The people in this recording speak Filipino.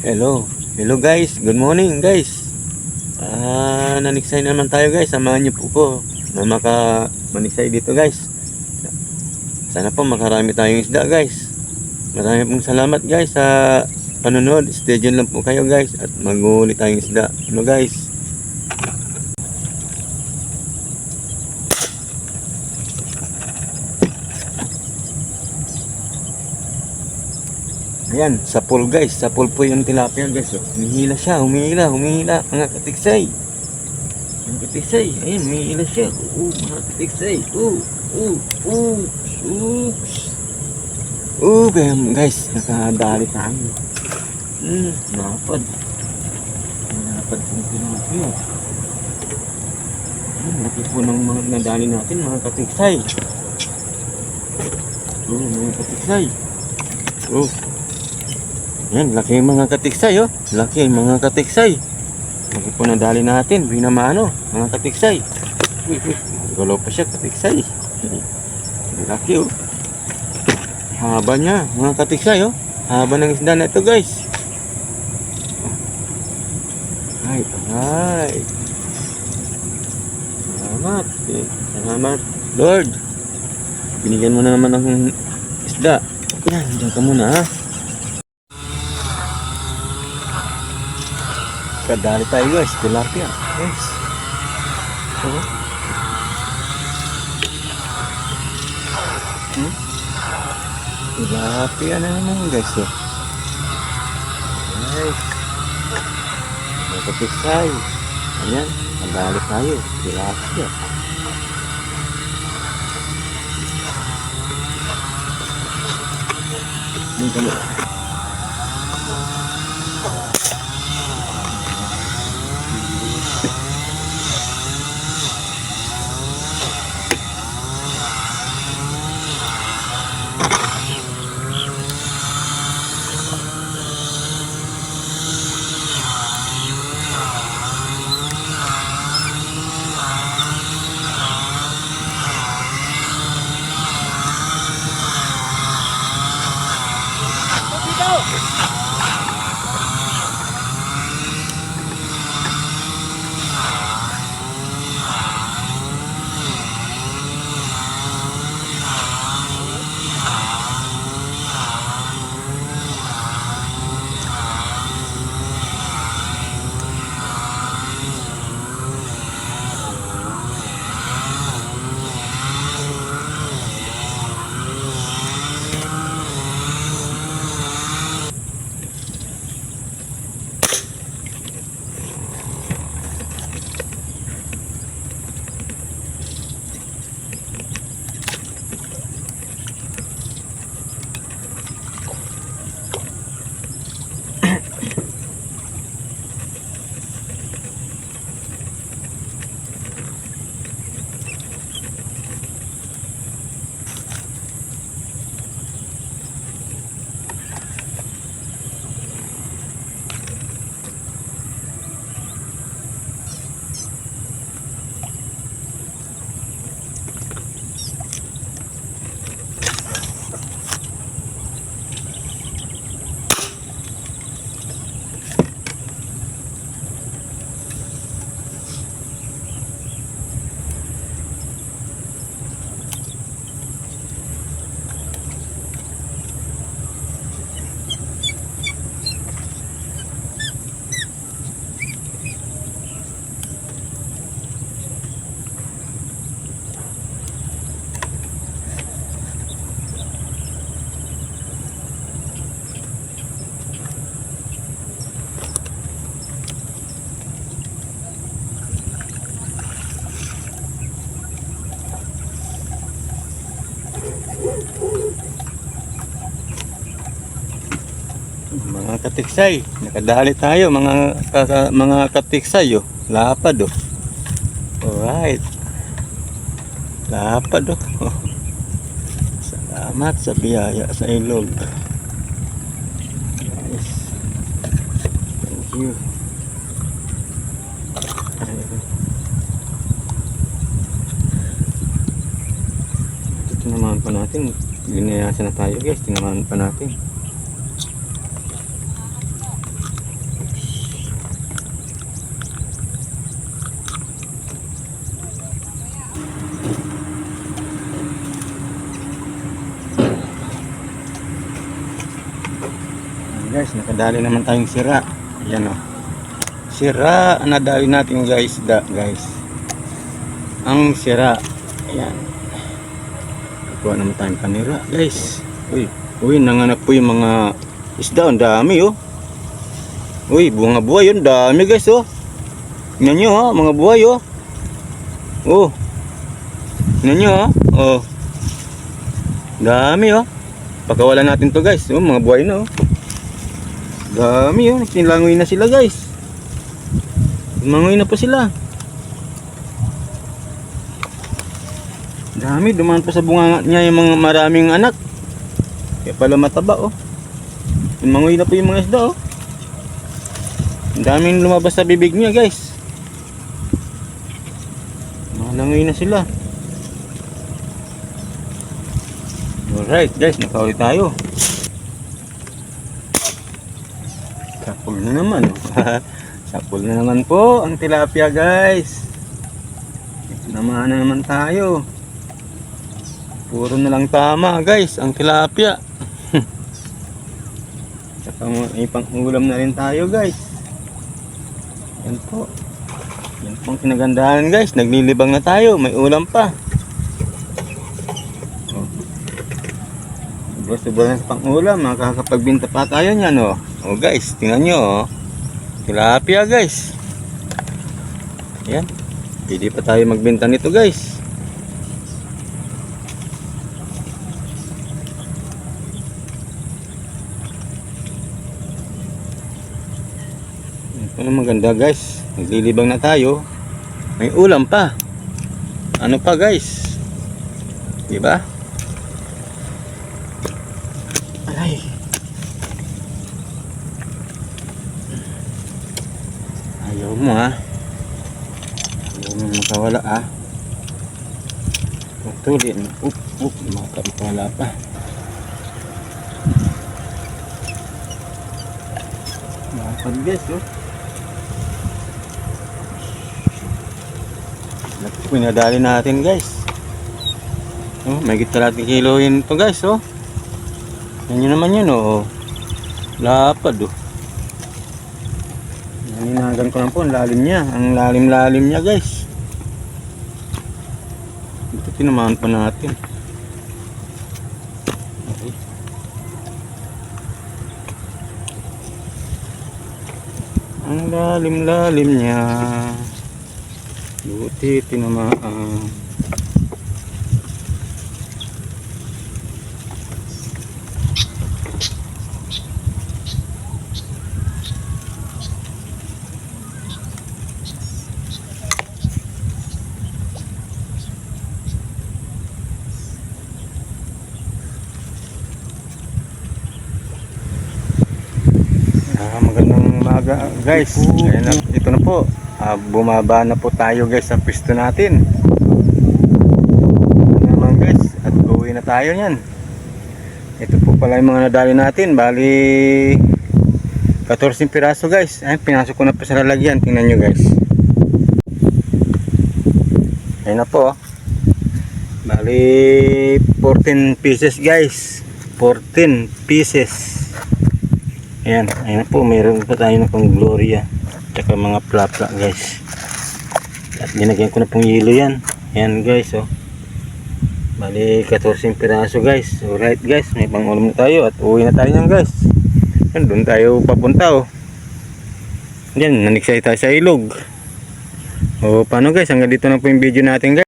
Hello. Hello guys. Good morning guys. Naniksay naman tayo guys. Samahan niyo po ko na maniksay dito guys. Sana po makarami tayong isda guys. Maraming pong salamat guys sa panonood. Stay tuned lang po kayo guys at mag-uuli tayong isda. Ano guys? Ayan, sa pool guys. Sa pool po yung tilapia guys. Humihila siya, humihila. Mga katiksay. Mga katiksay. Ayan, humihila siya. Mga katiksay. Guys, nakadali tayo. Napad. Napad yung tilapia. Laki po ng mga nadali natin, mga katiksay. Mga katiksay. Yan, laki mga katiksay Laki mga katiksay. Laki po nadali natin, binamano, mga katiksay. Galaw pa siya, katiksay. Laki Haba niya, mga katiksay Haba ng isda na ito guys. Alright. Salamat Lord. Binigyan mo na naman ng isda. Yan, diyan ka muna Kadali tayo guys, tilapia guys. Tilapia na naman guys Guys, magkapiksay. Ayan, kadali tayo, tilapia. Ini kamu. Mga katiksay, nakadali tayo mga katiksay lapad Alright. Lapad Salamat sa biyaya sa ilog. Guys. Thank you. Ito tinamaan pa natin. Ginayasan na tayo guys, tinamaan pa natin. Guys, nakadali naman tayong sira. Ayan o. Sira, nadali natin guys, guys. Ang sira. Ayan. Kuha naman tayong kanira, guys. Uy, nanganak po yung mga isda. Ang dami oh. Uy, bunga buhay yun. Dami guys oh. Tingnan nyo ha, mga buhay oh. Oh. Tingnan nyo ha. Oh. Dami oh. Pagkawalan natin to guys. Oh, mga buhay na oh. Dami oh. Nilangoy na sila guys. Lumangoy na po sila. Dami. Dumaan pa sa bunga niya yung mga maraming anak. Kaya pala mataba oh. Lumangoy na po yung mga isda oh. Ang daming lumabas sa bibig niya guys. Malangoy na sila. Alright guys, nakauwi tayo. Sapul na naman oh. Sapul na naman po ang tilapia guys. Naman na naman tayo. Puro na lang tama guys ang tilapia. Saka may pang-ulam na rin tayo guys. Yan po. Yan po ang kinagandahan guys. Naglilibang na tayo. May ulam pa. Sobra na sa pang-ulam. Makakapagbinta pa tayo niyan oh. Oh guys, tingnan nyo oh. Tilapia guys. Yan. Pwede pa tayo magbenta nito guys. Ito na maganda guys. Naglilibang na tayo. May ulam pa. Ano pa guys? Diba? Ay. Ayaw mo ha. Ayaw mo makawala ha. Tuloy. Makawala pa. Makapag guys oh. Pinadali natin guys. Oh, may gitarating kilo yun to guys oh. Yan yun naman yun oh. Lapad oh. Naninagan ko lang po ang lalim niya. Ang lalim-lalim niya guys. Ito tinamaan pa natin. Okay. Ang lalim-lalim niya. Buti tinamaan. Magandang umaga guys. Ayan na, ito na po. Bumaba na po tayo guys sa pwesto natin. Ano naman guys, at uwi na tayo niyan. Ito po pala yung mga nadali natin. Bali 14 piraso guys. Ayun, pinasok ko na po sa lalagyan. Tingnan nyo guys. Ayun na po. Bali 14 pieces guys. 14 pieces. Ayan, ayun na po. Mayroon pa tayo na pang Gloria. Tsaka mga plapla guys. At linagyan ko na pong yelo yan. Ayan guys oh. Bali 14 piraso guys. Alright guys, may pang-ulam na tayo. At uwi na tayo yan guys. Yan, doon tayo papunta oh. Yan, naniksay tayo sa ilog. O paano guys, hanggang dito na po yung video natin guys.